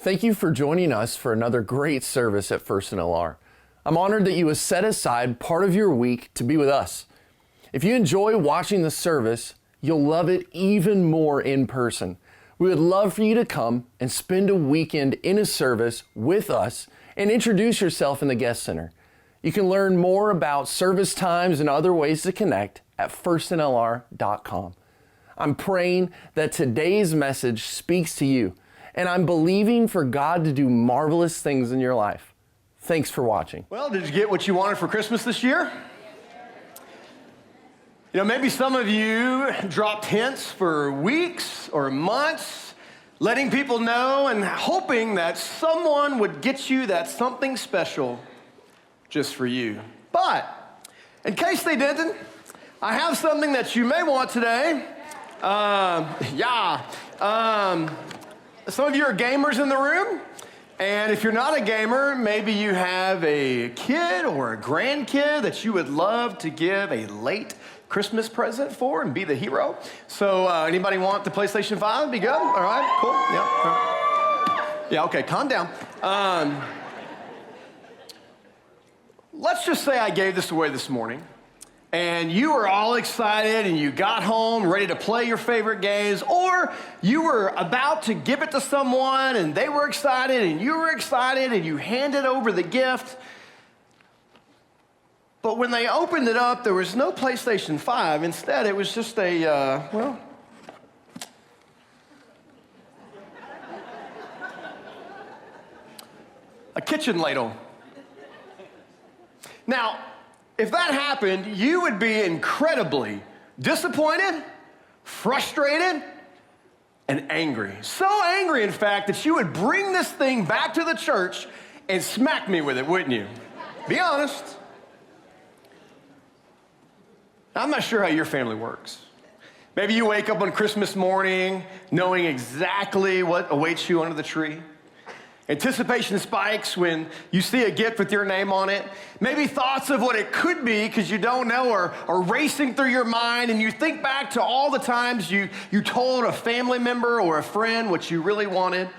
Thank you for joining us for another great service at First and LR. I'm honored that you have set aside part of your week to be with us. If you enjoy watching the service, you'll love it even more in person. We would love for you to come and spend a weekend in a service with us and introduce yourself in the guest center. You can learn more about service times and other ways to connect at firstandlr.com. I'm praying that today's message speaks to you, and I'm believing for God to do marvelous things in your life. Thanks for watching. Well, did you get what you wanted for Christmas this year? You know, maybe some of you dropped hints for weeks or months, letting people know and hoping that someone would get you that something special just for you. But in case they didn't, I have something that you may want today. Some of you are gamers in the room, and if you're not a gamer, maybe you have a kid or a grandkid that you would love to give a late Christmas present for and be the hero. So anybody want the PlayStation 5? Be good? All right, cool. Yeah, all right. Yeah, okay, calm down. Let's just say I gave this away this morning, and you were all excited and you got home ready to play your favorite games, or you were about to give it to someone and they were excited and you were excited and you handed over the gift. But when they opened it up, there was no PlayStation 5. Instead, it was just a kitchen ladle. Now, if that happened, you would be incredibly disappointed, frustrated, and angry. So angry, in fact, that you would bring this thing back to the church and smack me with it, wouldn't you? Be honest. I'm not sure how your family works. Maybe you wake up on Christmas morning knowing exactly what awaits you under the tree. Anticipation spikes when you see a gift with your name on it. Maybe thoughts of what it could be because you don't know are racing through your mind, and you think back to all the times you told a family member or a friend what you really wanted.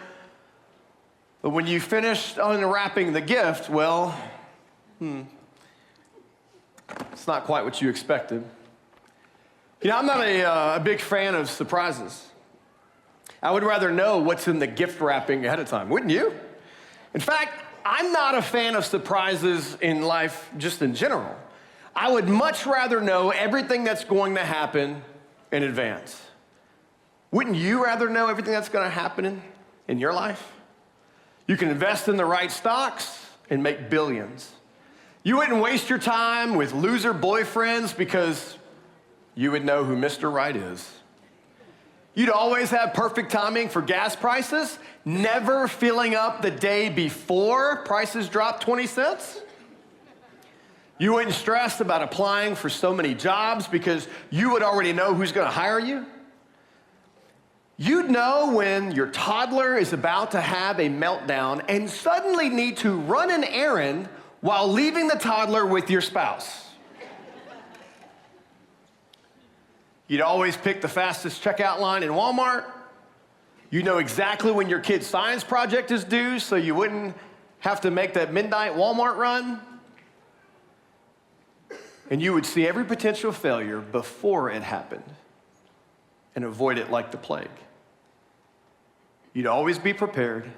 But when you finished unwrapping the gift, well, it's not quite what you expected. You know, I'm not a big fan of surprises. I would rather know what's in the gift wrapping ahead of time, wouldn't you? In fact, I'm not a fan of surprises in life just in general. I would much rather know everything that's going to happen in advance. Wouldn't you rather know everything that's going to happen in your life? You can invest in the right stocks and make billions. You wouldn't waste your time with loser boyfriends because you would know who Mr. Right is. You'd always have perfect timing for gas prices, never filling up the day before prices drop 20 cents. You wouldn't stress about applying for so many jobs because you would already know who's going to hire you. You'd know when your toddler is about to have a meltdown and suddenly need to run an errand while leaving the toddler with your spouse. You'd always pick the fastest checkout line in Walmart. You know exactly when your kid's science project is due, so you wouldn't have to make that midnight Walmart run. And you would see every potential failure before it happened and avoid it like the plague. You'd always be prepared.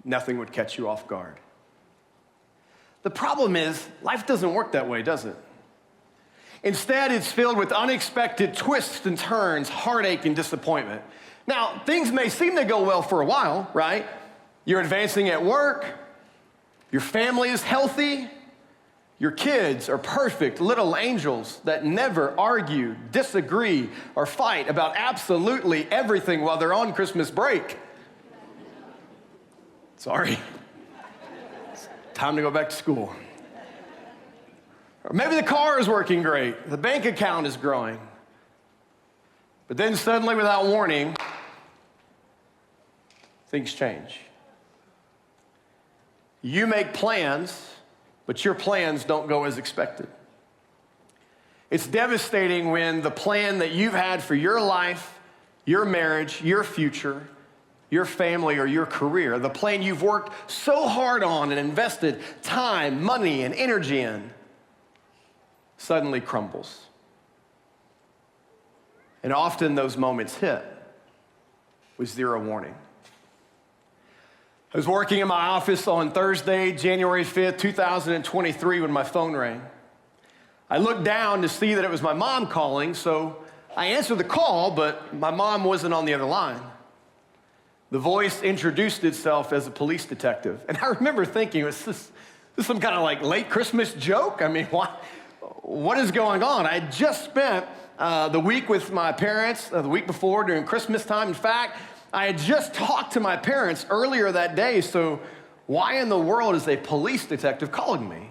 Nothing would catch you off guard. The problem is, life doesn't work that way, does it? Instead, it's filled with unexpected twists and turns, heartache and disappointment. Now, things may seem to go well for a while, right? You're advancing at work, your family is healthy, your kids are perfect little angels that never argue, disagree, or fight about absolutely everything while they're on Christmas break. Sorry. It's time to go back to school. Or maybe the car is working great, the bank account is growing. But then suddenly, without warning, things change. You make plans, but your plans don't go as expected. It's devastating when the plan that you've had for your life, your marriage, your future, your family, or your career, the plan you've worked so hard on and invested time, money, and energy in, suddenly crumbles. And often those moments hit with zero warning. I was working in my office on Thursday, January 5th, 2023, when my phone rang. I looked down to see that it was my mom calling, so I answered the call, but my mom wasn't on the other line. The voice introduced itself as a police detective. And I remember thinking, is this some kind of like late Christmas joke? I mean, what is going on? I had just spent the week with my parents, the week before during Christmas time. In fact, I had just talked to my parents earlier that day, so why in the world is a police detective calling me?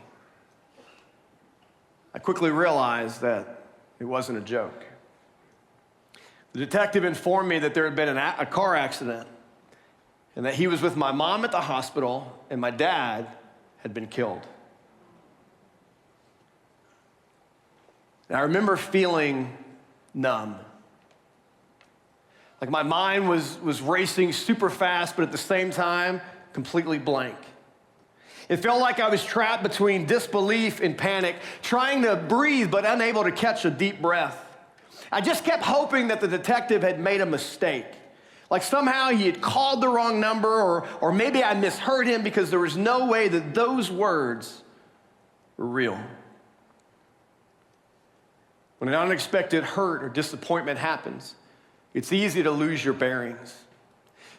I quickly realized that it wasn't a joke. The detective informed me that there had been a car accident and that he was with my mom at the hospital and my dad had been killed. And I remember feeling numb. Like my mind was racing super fast, but at the same time, completely blank. It felt like I was trapped between disbelief and panic, trying to breathe but unable to catch a deep breath. I just kept hoping that the detective had made a mistake. Like somehow he had called the wrong number, or maybe I misheard him because there was no way that those words were real. When an unexpected hurt or disappointment happens, it's easy to lose your bearings.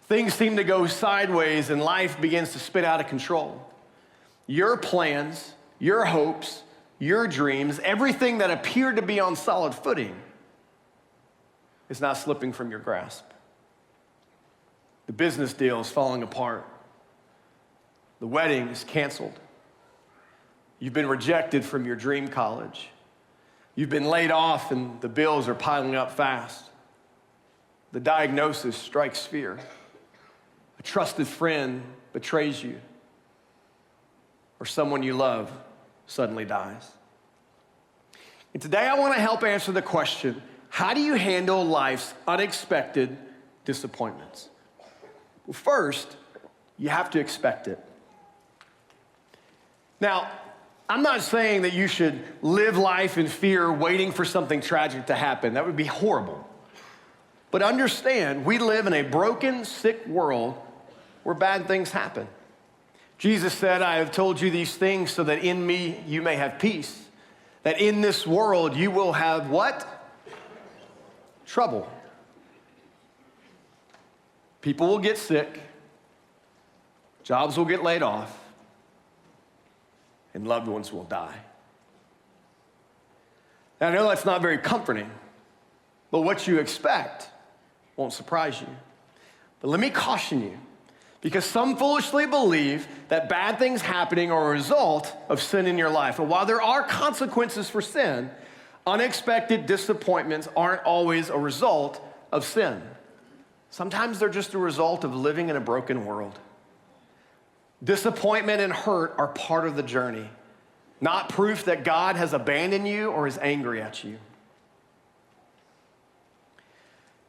Things seem to go sideways and life begins to spin out of control. Your plans, your hopes, your dreams, everything that appeared to be on solid footing is now slipping from your grasp. The business deal is falling apart. The wedding is canceled. You've been rejected from your dream college. You've been laid off and the bills are piling up fast. The diagnosis strikes fear. A trusted friend betrays you, or someone you love suddenly dies. And today I want to help answer the question, how do you handle life's unexpected disappointments? Well, first, you have to expect it. Now, I'm not saying that you should live life in fear, waiting for something tragic to happen. That would be horrible. But understand, we live in a broken, sick world where bad things happen. Jesus said, I have told you these things so that in me you may have peace. That in this world you will have what? Trouble. People will get sick, jobs will get laid off, and loved ones will die. Now, I know that's not very comforting, but what you expect won't surprise you. But let me caution you, because some foolishly believe that bad things happening are a result of sin in your life. And while there are consequences for sin, unexpected disappointments aren't always a result of sin. Sometimes they're just a result of living in a broken world. Disappointment and hurt are part of the journey, not proof that God has abandoned you or is angry at you.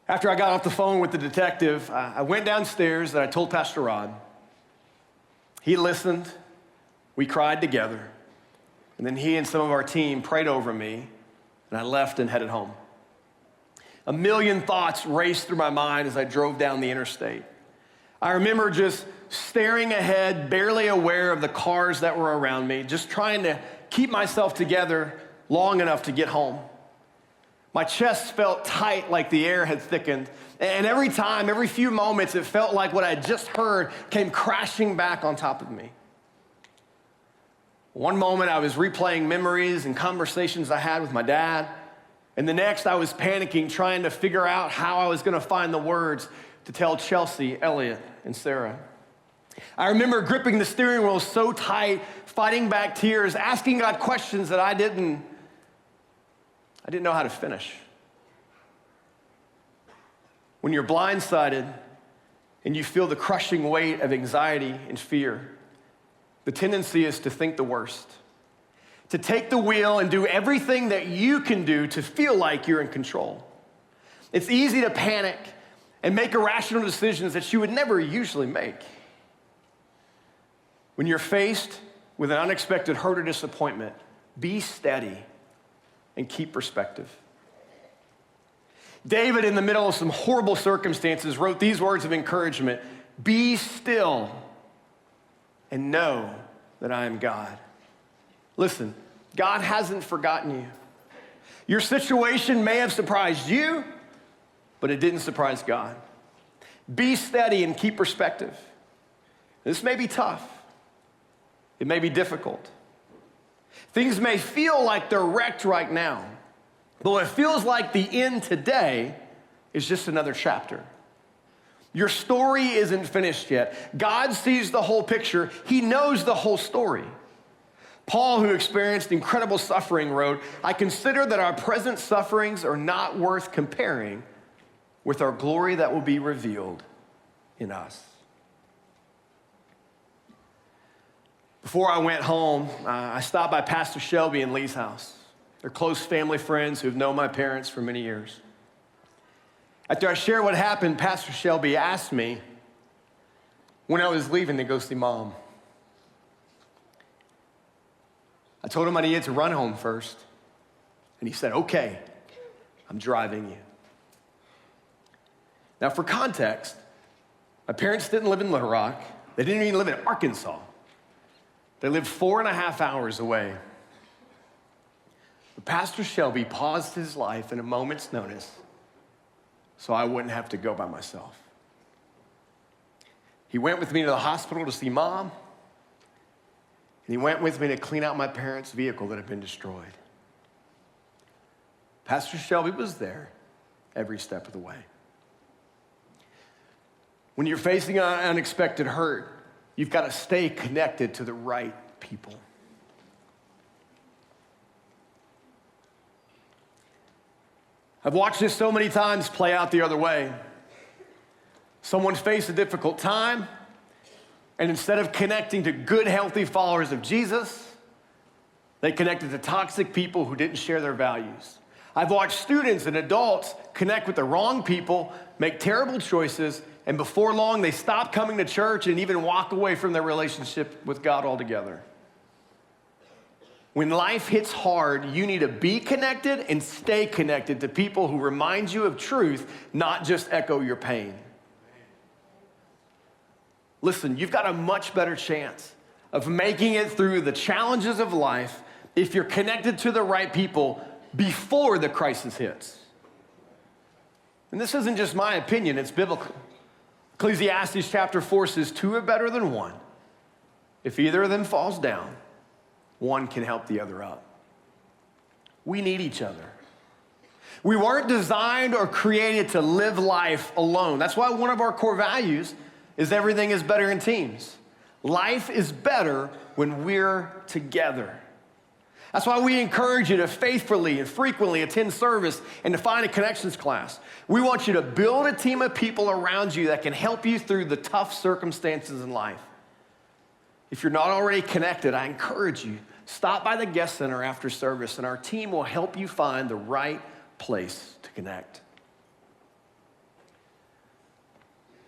After I got off the phone with the detective, I went downstairs and I told Pastor Rod. He listened, we cried together, and then he and some of our team prayed over me, and I left and headed home. A million thoughts raced through my mind as I drove down the interstate. I remember just staring ahead, barely aware of the cars that were around me, just trying to keep myself together long enough to get home. My chest felt tight like the air had thickened. And every time, every few moments, it felt like what I had just heard came crashing back on top of me. One moment I was replaying memories and conversations I had with my dad. And the next I was panicking, trying to figure out how I was going to find the words to tell Chelsea, Elliot, and Sarah. I remember gripping the steering wheel so tight, fighting back tears, asking God questions that I didn't know how to finish. When you're blindsided and you feel the crushing weight of anxiety and fear, the tendency is to think the worst, to take the wheel and do everything that you can do to feel like you're in control. It's easy to panic and make irrational decisions that you would never usually make. When you're faced with an unexpected hurt or disappointment, be steady and keep perspective. David, in the middle of some horrible circumstances, wrote these words of encouragement: be still and know that I am God. Listen, God hasn't forgotten you. Your situation may have surprised you, but it didn't surprise God. Be steady and keep perspective. This may be tough. It may be difficult. Things may feel like they're wrecked right now, but what feels like the end today is just another chapter. Your story isn't finished yet. God sees the whole picture. He knows the whole story. Paul, who experienced incredible suffering, wrote, I consider that our present sufferings are not worth comparing with our glory that will be revealed in us. Before I went home, I stopped by Pastor Shelby and Lee's house. They're close family friends who've known my parents for many years. After I shared what happened, Pastor Shelby asked me when I was leaving to go see Mom. I told him I needed to run home first, and he said, okay, I'm driving you. Now, for context, my parents didn't live in Little Rock. They didn't even live in Arkansas. They lived 4.5 hours away. But Pastor Shelby paused his life in a moment's notice so I wouldn't have to go by myself. He went with me to the hospital to see Mom, and he went with me to clean out my parents' vehicle that had been destroyed. Pastor Shelby was there every step of the way. When you're facing an unexpected hurt, you've got to stay connected to the right people. I've watched this so many times play out the other way. Someone faced a difficult time, and instead of connecting to good, healthy followers of Jesus, they connected to toxic people who didn't share their values. I've watched students and adults connect with the wrong people, make terrible choices, and before long, they stop coming to church and even walk away from their relationship with God altogether. When life hits hard, you need to be connected and stay connected to people who remind you of truth, not just echo your pain. Listen, you've got a much better chance of making it through the challenges of life if you're connected to the right people before the crisis hits. And this isn't just my opinion, it's biblical. Ecclesiastes chapter 4 says, two are better than one. If either of them falls down, one can help the other up. We need each other. We weren't designed or created to live life alone. That's why one of our core values is everything is better in teams. Life is better when we're together. That's why we encourage you to faithfully and frequently attend service and to find a connections class. We want you to build a team of people around you that can help you through the tough circumstances in life. If you're not already connected, I encourage you, stop by the guest center after service and our team will help you find the right place to connect.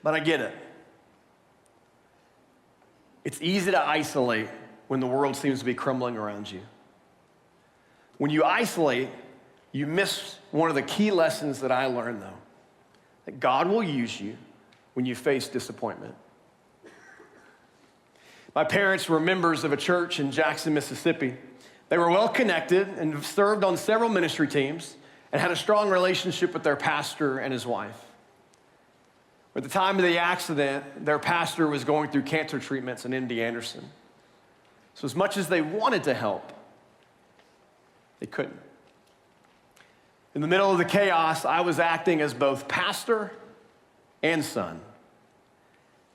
But I get it. It's easy to isolate when the world seems to be crumbling around you. When you isolate, you miss one of the key lessons that I learned, though, that God will use you when you face disappointment. My parents were members of a church in Jackson, Mississippi. They were well connected and served on several ministry teams and had a strong relationship with their pastor and his wife. At the time of the accident, their pastor was going through cancer treatments in MD Anderson. So as much as they wanted to help, they couldn't. In the middle of the chaos, I was acting as both pastor and son.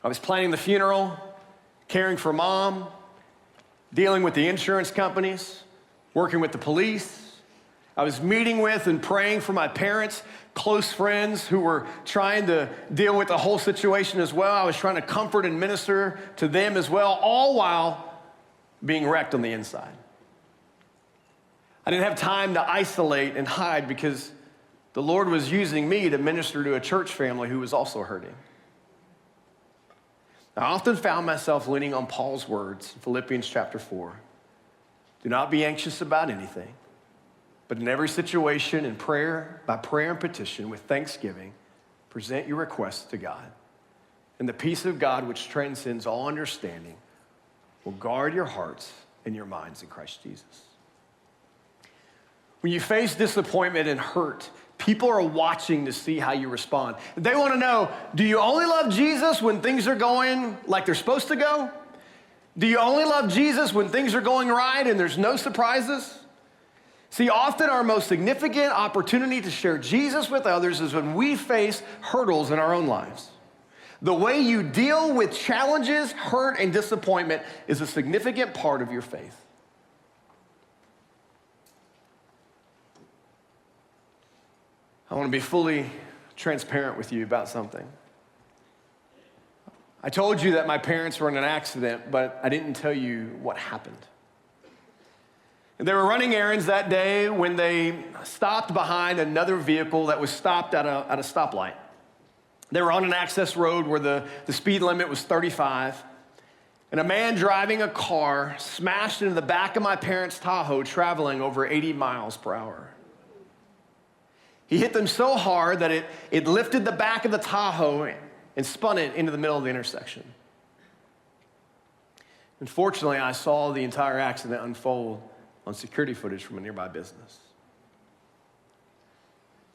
I was planning the funeral, caring for Mom, dealing with the insurance companies, working with the police. I was meeting with and praying for my parents, close friends who were trying to deal with the whole situation as well. I was trying to comfort and minister to them as well, all while being wrecked on the inside. I didn't have time to isolate and hide because the Lord was using me to minister to a church family who was also hurting. I often found myself leaning on Paul's words in Philippians chapter 4. Do not be anxious about anything, but in every situation, in prayer, by prayer and petition, with thanksgiving, present your requests to God. And the peace of God, which transcends all understanding, will guard your hearts and your minds in Christ Jesus. When you face disappointment and hurt, people are watching to see how you respond. They want to know, do you only love Jesus when things are going like they're supposed to go? Do you only love Jesus when things are going right and there's no surprises? See, often our most significant opportunity to share Jesus with others is when we face hurdles in our own lives. The way you deal with challenges, hurt, and disappointment is a significant part of your faith. I want to be fully transparent with you about something. I told you that my parents were in an accident, but I didn't tell you what happened. They were running errands that day when they stopped behind another vehicle that was stopped at a stoplight. They were on an access road where the speed limit was 35, and a man driving a car smashed into the back of my parents' Tahoe traveling over 80 miles per hour. He hit them so hard that it lifted the back of the Tahoe and spun it into the middle of the intersection. Unfortunately, I saw the entire accident unfold on security footage from a nearby business.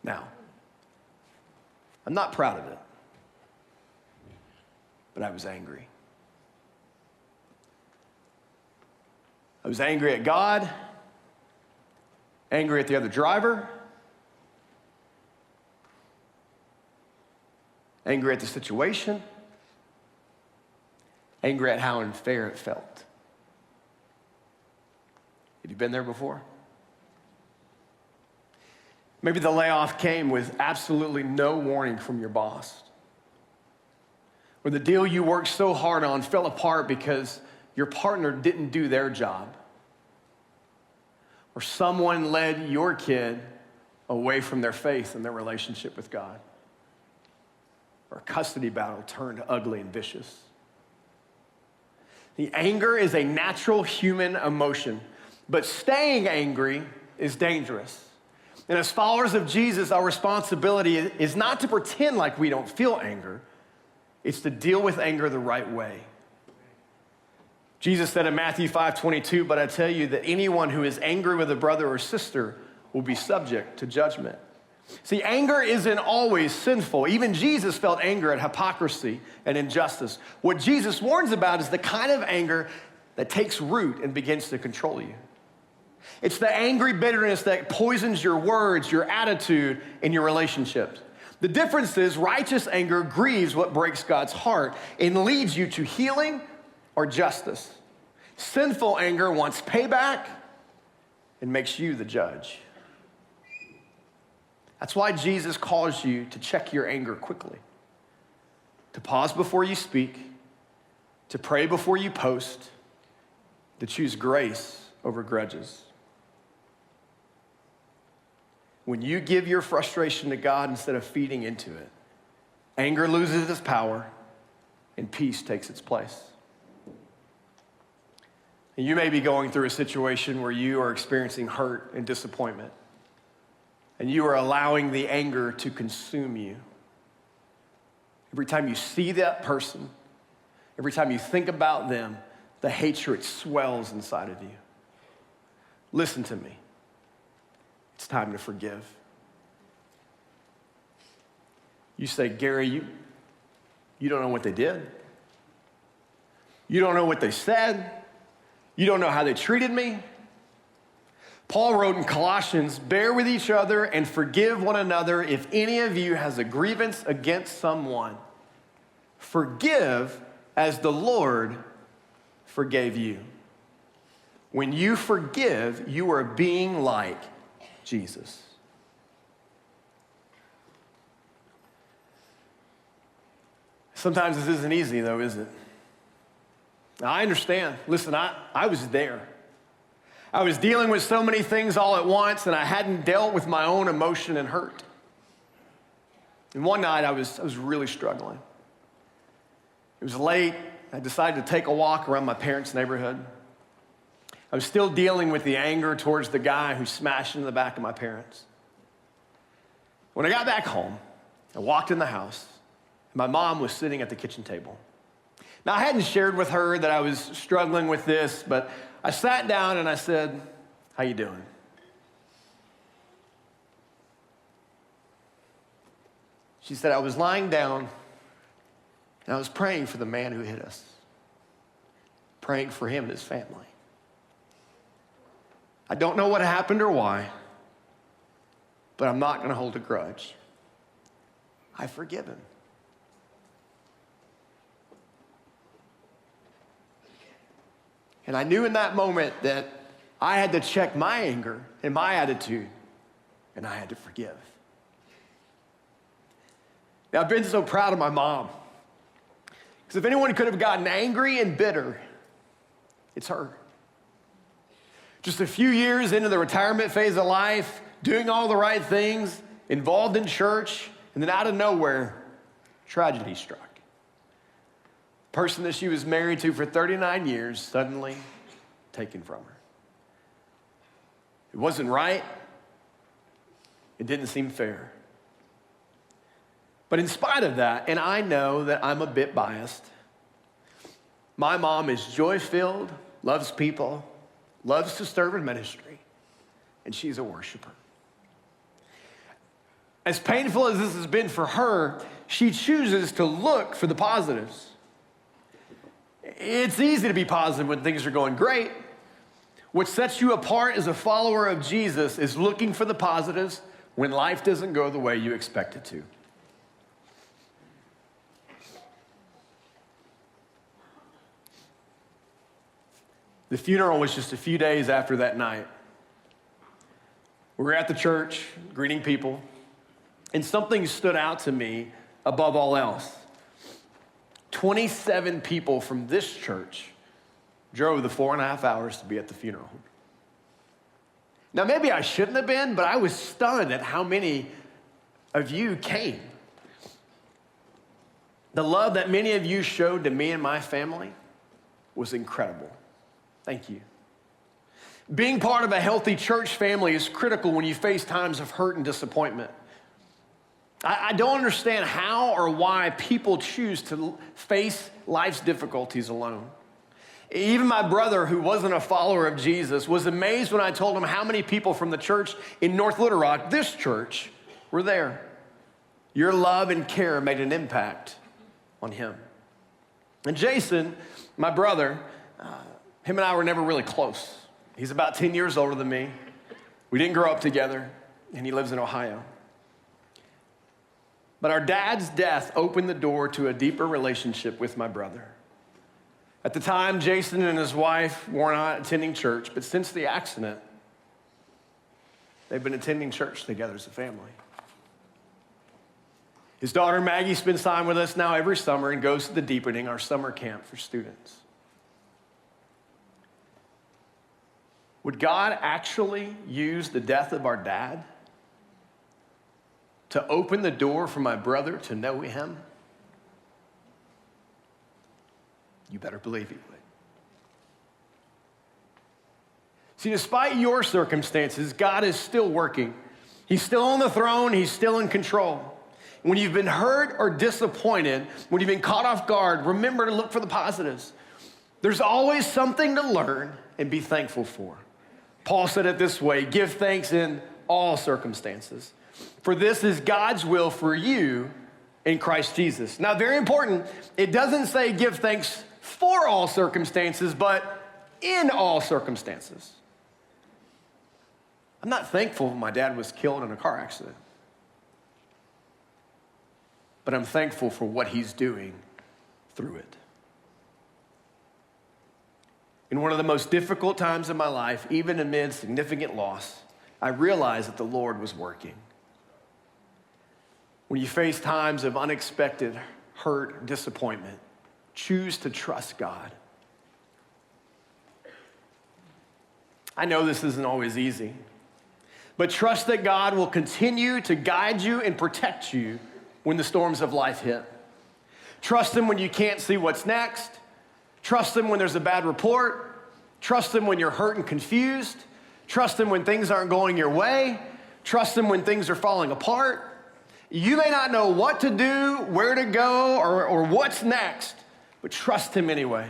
Now, I'm not proud of it, but I was angry. I was angry at God, angry at the other driver, angry at the situation, angry at how unfair it felt. Have you been there before? Maybe the layoff came with absolutely no warning from your boss. Or the deal you worked so hard on fell apart because your partner didn't do their job. Or someone led your kid away from their faith and their relationship with God. Or a custody battle turned ugly and vicious. The anger is a natural human emotion, but staying angry is dangerous. And as followers of Jesus, our responsibility is not to pretend like we don't feel anger. It's to deal with anger the right way. Jesus said in Matthew 5:22, but I tell you that anyone who is angry with a brother or sister will be subject to judgment. See, anger isn't always sinful. Even Jesus felt anger at hypocrisy and injustice. What Jesus warns about is the kind of anger that takes root and begins to control you. It's the angry bitterness that poisons your words, your attitude, and your relationships. The difference is righteous anger grieves what breaks God's heart and leads you to healing or justice. Sinful anger wants payback and makes you the judge. That's why Jesus calls you to check your anger quickly, to pause before you speak, to pray before you post, to choose grace over grudges. When you give your frustration to God instead of feeding into it, anger loses its power and peace takes its place. And you may be going through a situation where you are experiencing hurt and disappointment, and you are allowing the anger to consume you. Every time you see that person, every time you think about them, the hatred swells inside of you. Listen to me. It's time to forgive. You say, Gary, you don't know what they did. You don't know what they said. You don't know how they treated me. Paul wrote in Colossians, bear with each other and forgive one another if any of you has a grievance against someone. Forgive as the Lord forgave you. When you forgive, you are being like Jesus. Sometimes this isn't easy though, is it? Now, I understand. Listen, I was there. I was dealing with so many things all at once, and I hadn't dealt with my own emotion and hurt. And one night I was really struggling. It was late. I decided to take a walk around my parents' neighborhood. I was still dealing with the anger towards the guy who smashed into the back of my parents. When I got back home, I walked in the house, and my mom was sitting at the kitchen table. Now, I hadn't shared with her that I was struggling with this, but I sat down and I said, "How you doing?" She said, "I was lying down and I was praying for the man who hit us, praying for him and his family. I don't know what happened or why, but I'm not going to hold a grudge. I forgive him." And I knew in that moment that I had to check my anger and my attitude, and I had to forgive. Now, I've been so proud of my mom, because if anyone could have gotten angry and bitter, it's her. Just a few years into the retirement phase of life, doing all the right things, involved in church, and then out of nowhere, tragedy struck. The person that she was married to for 39 years suddenly taken from her. It wasn't right. It didn't seem fair. But in spite of that, and I know that I'm a bit biased, my mom is joy-filled, loves people, loves to serve in ministry, and she's a worshiper. As painful as this has been for her, she chooses to look for the positives. It's easy to be positive when things are going great. What sets you apart as a follower of Jesus is looking for the positives when life doesn't go the way you expect it to. The funeral was just a few days after that night. We were at the church, greeting people, and something stood out to me above all else. 27 people from this church drove the 4.5 hours to be at the funeral. Now, maybe I shouldn't have been, but I was stunned at how many of you came. The love that many of you showed to me and my family was incredible. Thank you. Being part of a healthy church family is critical when you face times of hurt and disappointment. I don't understand how or why people choose to face life's difficulties alone. Even my brother, who wasn't a follower of Jesus, was amazed when I told him how many people from the church in North Little Rock, this church, were there. Your love and care made an impact on him. And Jason, my brother, him and I were never really close. He's about 10 years older than me. We didn't grow up together, and he lives in Ohio. But our dad's death opened the door to a deeper relationship with my brother. At the time, Jason and his wife were not attending church, but since the accident, they've been attending church together as a family. His daughter Maggie spends time with us now every summer and goes to the Deepening, our summer camp for students. Would God actually use the death of our dad to open the door for my brother to know him? You better believe he would. See, despite your circumstances, God is still working. He's still on the throne. He's still in control. When you've been hurt or disappointed, when you've been caught off guard, remember to look for the positives. There's always something to learn and be thankful for. Paul said it this way: give thanks in all circumstances, for this is God's will for you in Christ Jesus. Now, very important, it doesn't say give thanks for all circumstances, but in all circumstances. I'm not thankful my dad was killed in a car accident, but I'm thankful for what he's doing through it. In one of the most difficult times of my life, even amid significant loss, I realized that the Lord was working. When you face times of unexpected hurt, disappointment, choose to trust God. I know this isn't always easy, but trust that God will continue to guide you and protect you when the storms of life hit. Trust Him when you can't see what's next. Trust Him when there's a bad report. Trust Him when you're hurt and confused. Trust Him when things aren't going your way. Trust Him when things are falling apart. You may not know what to do, where to go, or what's next, but trust Him anyway.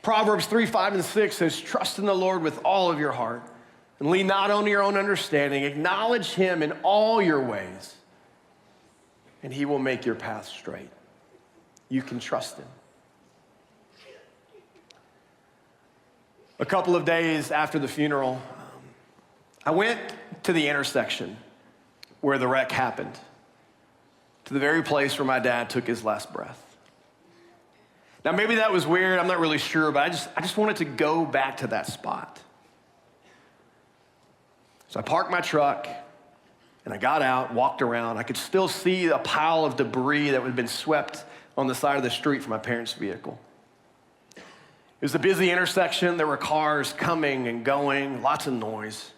Proverbs 3, 5, and 6 says, trust in the Lord with all of your heart and lean not on your own understanding. Acknowledge Him in all your ways, and He will make your path straight. You can trust Him. A couple of days after the funeral, I went to the intersection where the wreck happened, to the very place where my dad took his last breath. Now, maybe that was weird, I'm not really sure, but I just wanted to go back to that spot. So I parked my truck, and I got out, walked around. I could still see a pile of debris that had been swept on the side of the street from my parents' vehicle. It was a busy intersection. There were cars coming and going, lots of noise.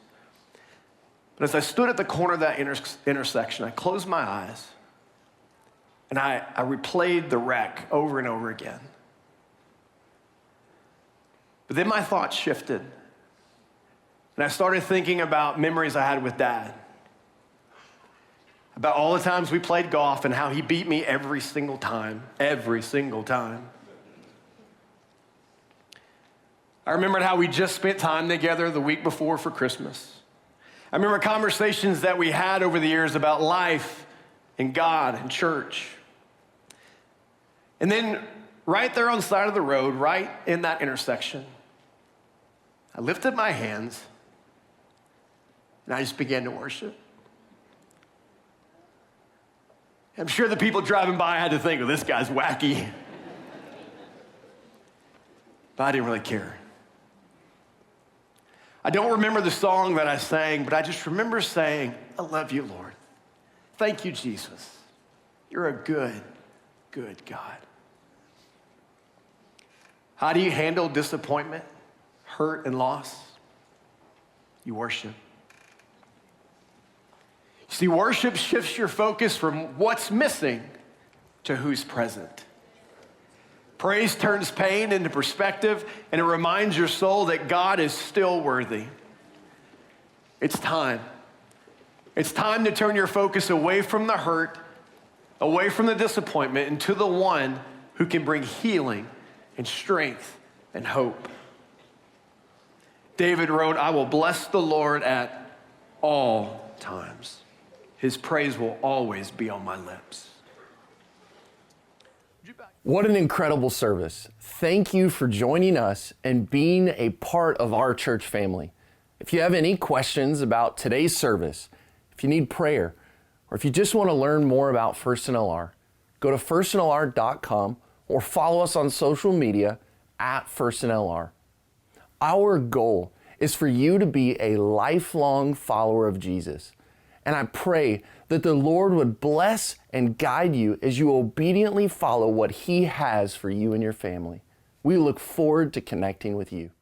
But as I stood at the corner of that intersection, I closed my eyes, and I replayed the wreck over and over again. But then my thoughts shifted, and I started thinking about memories I had with Dad, about all the times we played golf and how he beat me every single time. I remembered how we just spent time together the week before for Christmas. I remember conversations that we had over the years about life and God and church. And then right there on the side of the road, right in that intersection, I lifted my hands and I just began to worship. I'm sure the people driving by had to think, well, this guy's wacky. But I didn't really care. I don't remember the song that I sang, but I just remember saying, I love you, Lord. Thank you, Jesus. You're a good, good God. How do you handle disappointment, hurt, and loss? You worship. See, worship shifts your focus from what's missing to who's present. Praise turns pain into perspective, and it reminds your soul that God is still worthy. It's time. It's time to turn your focus away from the hurt, away from the disappointment, and to the one who can bring healing and strength and hope. David wrote, I will bless the Lord at all times. His praise will always be on my lips. What an incredible service. Thank you for joining us and being a part of our church family. If you have any questions about today's service, if you need prayer, or if you just want to learn more about First and LR, go to firstandlr.com or follow us on social media at First and LR. Our goal is for you to be a lifelong follower of Jesus. And I pray that the Lord would bless and guide you as you obediently follow what He has for you and your family. We look forward to connecting with you.